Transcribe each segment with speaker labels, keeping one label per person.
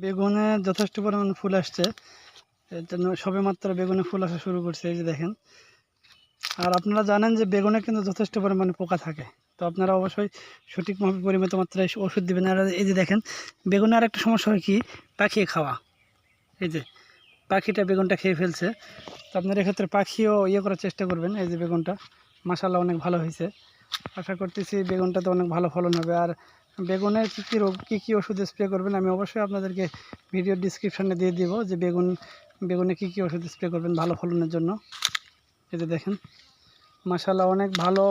Speaker 1: বেগুনে যথেষ্ট পরিমাণে ফুল আসছে, এর জন্য সবেমাত্র বেগুনে ফুল আসা শুরু করছে, এই যে দেখেন। আর আপনারা জানেন যে বেগুনে কিন্তু যথেষ্ট পরিমাণে পোকা থাকে, তো আপনারা অবশ্যই সঠিকভাবে পরিমিত মাত্রায় ওষুধ দেবেন। আর এই যে দেখেন, বেগুনে আর একটা সমস্যা হয় কি, পাখি খাওয়া। এই যে পাখিটা বেগুনটা খেয়ে ফেলছে, তো আপনার এক্ষেত্রে পাখিও করার চেষ্টা করবেন। এই যে বেগুনটা মাশাআল্লাহ অনেক ভালো হয়েছে, আশা করতেছি বেগুনটাতে অনেক ভালো ফলন হবে। আর বেগুনের কী রোগ কী ওষুধ স্প্রে করবেন আমি অবশ্যই আপনাদেরকে ভিডিও ডিসক্রিপশানে দিয়ে দিব, যে বেগুনে কী ওষুধ স্প্রে করবেন ভালো ফলনের জন্য। এই যে দেখেন মাশাআল্লাহ অনেক ভালো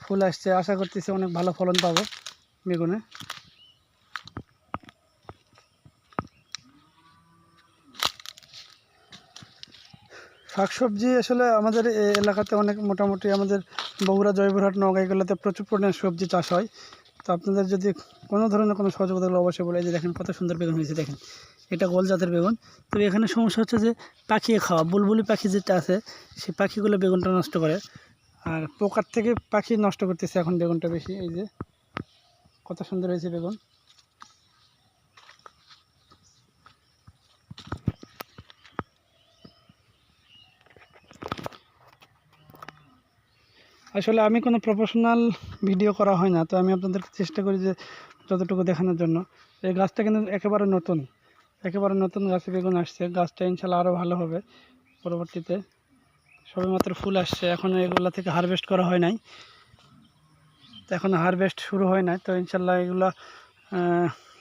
Speaker 1: ফুল আসছে, আশা করতেছি অনেক ভালো ফলন পাবো বেগুনে। শাকসবজি আসলে আমাদের এলাকাতে অনেক, মোটামুটি আমাদের বগুড়া, জয়পুরহাট, নওগাঁ এগুলোতে প্রচুর পরিমাণে সবজি চাষ হয়। তো আপনাদের যদি কোনো ধরনের কোনো সহযোগিতা হলে অবশ্যই বলে। যে দেখেন কত সুন্দর বেগুন হয়েছে, দেখেন এটা গোল জাতের বেগুন। তো এখানে সমস্যা হচ্ছে যে পাখি খাওয়া, বুলবুলি পাখি যেটা আছে সেই পাখিগুলো বেগুনটা নষ্ট করে, আর পোকার থেকে পাখি নষ্ট করতেছে এখন বেগুনটা বেশি। এই যে কত সুন্দর হয়েছে বেগুন। আসলে আমি কোনো প্রফেশনাল ভিডিও করা হয় না, তো আমি আপনাদেরকে চেষ্টা করি যে যতটুকু দেখানোর জন্য। এই গাছটা কিন্তু একেবারে নতুন গাছে বেগুন আসছে। গাছটা ইনশাল্লাহ আরও ভালো হবে পরবর্তীতে। সবেমাত্র ফুল আসছে, এখনও এগুলা থেকে হারভেস্ট করা হয় নাই, তো এখনও হারভেস্ট শুরু হয় নাই। তো ইনশাল্লাহ এগুলা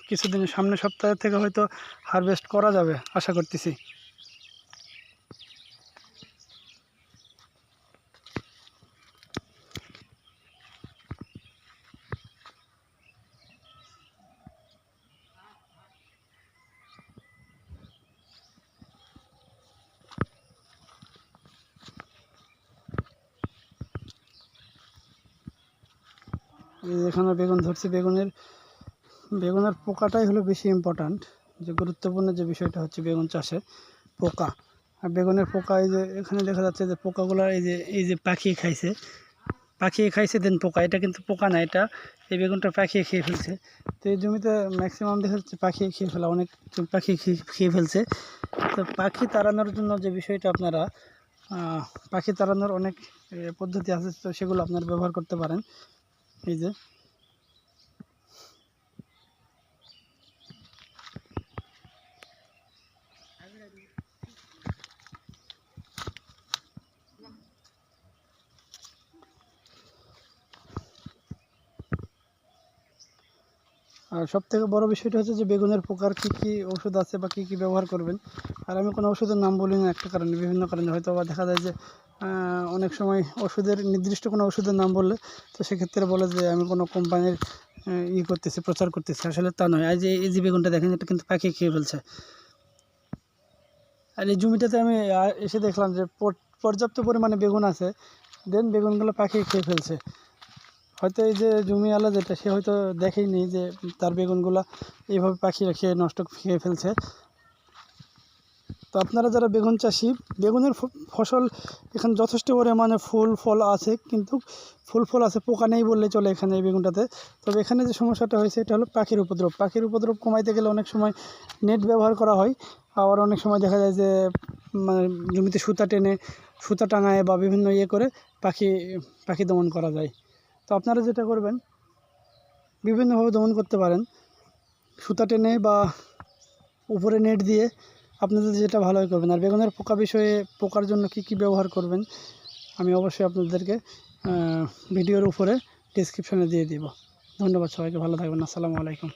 Speaker 1: কিছুদিন সামনের সপ্তাহ থেকে হয়তো হারভেস্ট করা যাবে আশা করতেছি। এখানে বেগুন ধরছে, বেগুনের পোকাটাই হলো বেশি ইম্পর্ট্যান্ট। যে গুরুত্বপূর্ণ যে বিষয়টা হচ্ছে বেগুন চাষে পোকা। আর বেগুনের পোকা, এই যে এখানে দেখা যাচ্ছে যে পোকাগুলো এই যে পাখি খাইছে দেন পোকা। এটা কিন্তু পোকা না, এটা এই বেগুনটা পাখি খেয়ে ফেলছে। তো এই জমিতে ম্যাক্সিমাম দেখা যাচ্ছে পাখি খেয়ে ফেলা, অনেক পাখি খেয়ে ফেলছে। তো পাখি তাড়ানোর জন্য যে বিষয়টা আপনারা পাখি তাড়ানোর অনেক পদ্ধতি আছে, তো সেগুলো আপনারা ব্যবহার করতে পারেন। এই যে আর সবথেকে বড় বিষয়টা হচ্ছে যে বেগুনের পোকার কী ওষুধ আছে বা কী ব্যবহার করবেন। আর আমি কোনো ওষুধের নাম বলি না একটা কারণে, বিভিন্ন কারণে হয়তো বা দেখা যায় যে অনেক সময় নির্দিষ্ট কোনো ওষুধের নাম বললে তো সেক্ষেত্রে বলে যে আমি কোনো কোম্পানির করতেছি, প্রচার করতেছি। আসলে তা নয়। এই যে বেগুনটা দেখেন, এটা কিন্তু পাখি খেয়ে ফেলছে। আর এই জমিটাতে আমি এসে দেখলাম যে পর্যাপ্ত পরিমাণে বেগুন আছে, দেন বেগুনগুলো পাখি খেয়ে ফেলছে। হয়তো এই যে জমিওয়ালা যেটা, সে হয়তো দেখেইনি যে তার বেগুনগুলো এইভাবে পাখিরা খেয়ে ফেলছে। তো আপনারা যারা বেগুন চাষি, বেগুনের ফসল এখানে যথেষ্ট পরিমাণে ফল আছে, কিন্তু ফল আছে, পোকা নেই বললে চলে এখানে এই বেগুনটাতে। তবে এখানে যে সমস্যাটা হয়েছে এটা হলো পাখির উপদ্রব কমাইতে গেলে অনেক সময় নেট ব্যবহার করা হয়। আবার অনেক সময় দেখা যায় যে মানে জমিতে সুতা টাঙায় বা বিভিন্ন করে পাখি দমন করা যায়। তো আপনারা যেটা করবেন, বিভিন্নভাবে দমন করতে পারেন, সুতা টেনে বা উপরে নেট দিয়ে, আপনাদের যেটা ভালোই করবেন। আর বেগুনের পোকার জন্য কি ব্যবহার করবেন আমি অবশ্যই আপনাদেরকে ভিডিওর উপরে ডেসক্রিপশনে দিয়ে দিব। ধন্যবাদ সবাইকে, ভালো থাকবেন। আসসালামু আলাইকুম।